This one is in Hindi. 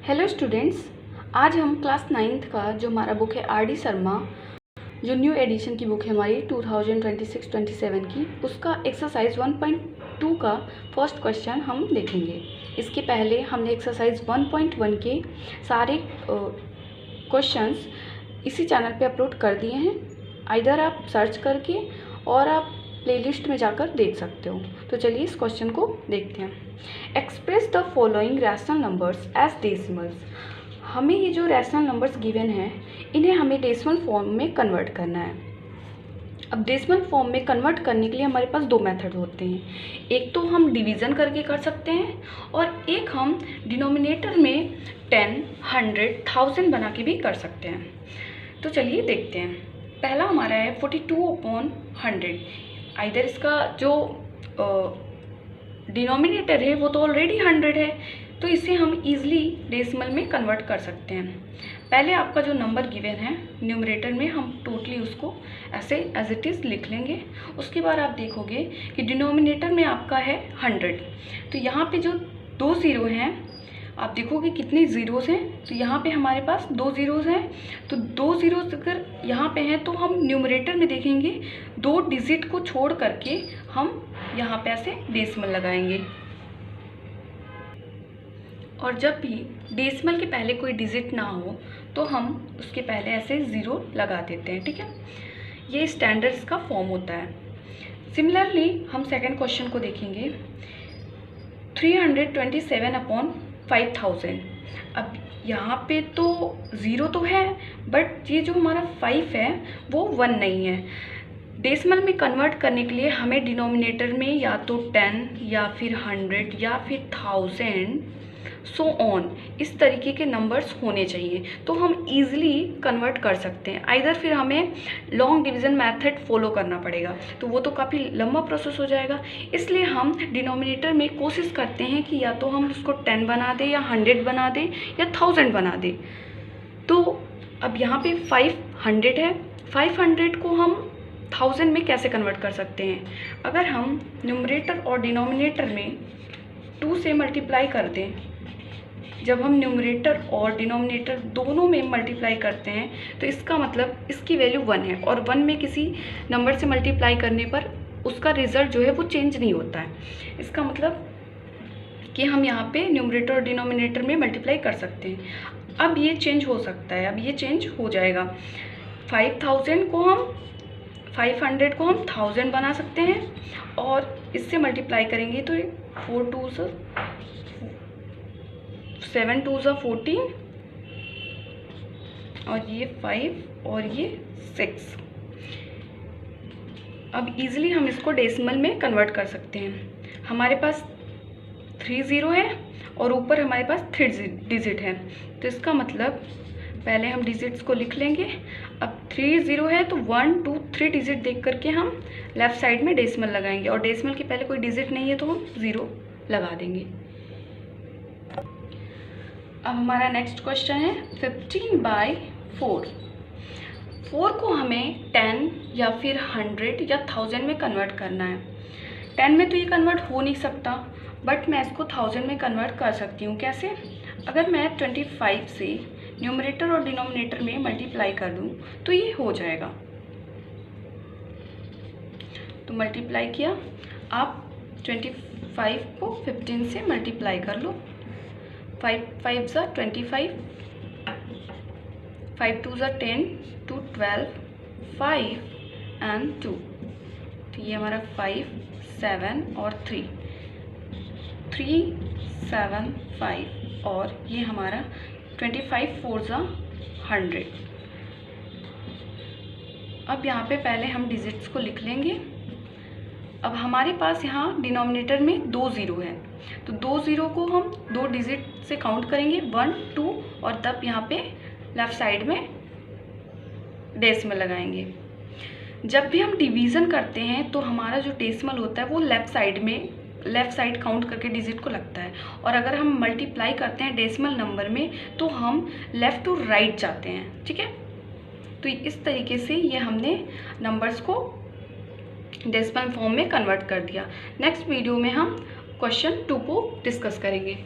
हेलो स्टूडेंट्स, आज हम क्लास 9th का जो हमारा बुक है आर डी शर्मा, जो न्यू एडिशन की बुक है हमारी 2026-27 की, उसका एक्सरसाइज 1.2 का फर्स्ट क्वेश्चन हम देखेंगे। इसके पहले हमने एक्सरसाइज 1.1 के सारे क्वेश्चंस इसी चैनल पे अपलोड कर दिए हैं। आइदर आप सर्च करके और आप प्लेलिस्ट में जाकर देख सकते हो। तो चलिए इस क्वेश्चन को देखते हैं। Express the following rational numbers as decimals. हमें ये जो रैशनल नंबर्स गिवन हैं, इन्हें हमें डेसिमल फॉर्म में कन्वर्ट करना है। अब डेसिमल फॉर्म में कन्वर्ट करने के लिए हमारे पास दो मेथड होते हैं। एक तो हम डिवीज़न करके कर सकते हैं और एक हम डिनोमिनेटर में 10, 100, 1000 बना के भी कर सकते हैं। तो चलिए देखते हैं। पहला हमारा है 42/100। आइदर इसका जो डिनोमिनेटर है वो तो ऑलरेडी 100 है, तो इसे हम इजीली डेसिमल में कन्वर्ट कर सकते हैं। पहले आपका जो नंबर गिवन है न्यूमरेटर में, हम टोटली उसको ऐसे एज इट इज़ लिख लेंगे। उसके बाद आप देखोगे कि डिनोमिनेटर में आपका है 100, तो यहाँ पे जो 2 ज़ीरो हैं, आप देखोगे कितने ज़ीरोज़ हैं। तो यहाँ पे हमारे पास 2 ज़ीरोज़ हैं, तो 2 ज़ीरोज़ अगर यहाँ पे हैं तो हम न्यूमरेटर में देखेंगे 2 डिजिट को छोड़ करके हम यहाँ पे ऐसे डेसिमल लगाएंगे। और जब भी डेसिमल के पहले कोई डिजिट ना हो तो हम उसके पहले ऐसे ज़ीरो लगा देते हैं, ठीक है। ये स्टैंडर्ड इसका फॉर्म होता है। सिमिलरली हम सेकंड क्वेश्चन को देखेंगे। 327/5000। अब यहाँ पे तो ज़ीरो तो है, बट ये जो हमारा 5 है वो 1 नहीं है। डेसिमल में कन्वर्ट करने के लिए हमें डिनोमिनेटर में या तो 10 या फिर 100 या फिर 1000 सो ऑन इस तरीके के नंबर्स होने चाहिए, तो हम इजीली कन्वर्ट कर सकते हैं। आइदर फिर हमें लॉन्ग डिवीज़न मेथड फॉलो करना पड़ेगा, तो वो तो काफ़ी लंबा प्रोसेस हो जाएगा। इसलिए हम डिनोमिनेटर में कोशिश करते हैं कि या तो हम उसको 10 बना दें या 100 बना दें या 1000 बना दें। तो अब यहाँ पे 500 है, 500 को हम 1000 में कैसे कन्वर्ट कर सकते हैं? अगर हम न्यूमरेटर और डिनोमिनेटर में 2 से मल्टीप्लाई कर दें, जब हम न्यूमरेटर और डिनोमिनेटर दोनों में मल्टीप्लाई करते हैं तो इसका मतलब इसकी वैल्यू 1 है, और 1 में किसी नंबर से मल्टीप्लाई करने पर उसका रिज़ल्ट जो है वो चेंज नहीं होता है। इसका मतलब कि हम यहाँ पे न्यूमरेटर और डिनोमिनेटर में मल्टीप्लाई कर सकते हैं। अब ये चेंज हो सकता है, अब ये चेंज हो जाएगा। 500 को हम 1000 बना सकते हैं और इससे मल्टीप्लाई करेंगे तो 4 2 7 2 14 और ये 5 और ये 6। अब इजीली हम इसको डेसिमल में कन्वर्ट कर सकते हैं। हमारे पास 3 ज़ीरो है और ऊपर हमारे पास 3 डिजिट है, तो इसका मतलब पहले हम डिजिट्स को लिख लेंगे। अब 3 ज़ीरो है तो 1 2 3 डिजिट देख करके हम लेफ़्ट साइड में डेसिमल लगाएंगे, और डेसिमल के पहले कोई डिजिट नहीं है तो हम 0 लगा देंगे। अब हमारा नेक्स्ट क्वेश्चन है 15/4। 4 को हमें 10 या फिर 100 या 1000 में कन्वर्ट करना है। 10 में तो ये कन्वर्ट हो नहीं सकता, बट मैं इसको 1000 में कन्वर्ट कर सकती हूँ। कैसे? अगर मैं 25 से न्यूमरेटर और डिनोमिनेटर में मल्टीप्लाई कर दूँ तो ये हो जाएगा। तो मल्टीप्लाई किया, आप 25 को 15 से मल्टीप्लाई कर लो। 5 5 ज़ा 25, 5 2 ज़ा 10, 2 12, 5 एंड 2। तो ये हमारा 5 7 और 3 7 5, और ये हमारा 25 4 ज़ा 100। अब यहाँ पे पहले हम डिजिट्स को लिख लेंगे। अब हमारे पास यहाँ डिनोमिनेटर में 2 ज़ीरो है, तो 2 ज़ीरो को हम 2 डिजिट से काउंट करेंगे, 1 2, और तब यहाँ पे लेफ़्ट साइड में डेसिमल लगाएंगे। जब भी हम डिवीज़न करते हैं तो हमारा जो डेसिमल होता है वो लेफ़्ट साइड काउंट करके डिजिट को लगता है, और अगर हम मल्टीप्लाई करते हैं डेसिमल नंबर में तो हम लेफ़्ट टू राइट जाते हैं, ठीक है। तो इस तरीके से ये हमने नंबर्स को डेसिमल फॉर्म में कन्वर्ट कर दिया। नेक्स्ट वीडियो में हम क्वेश्चन 2 को डिस्कस करेंगे।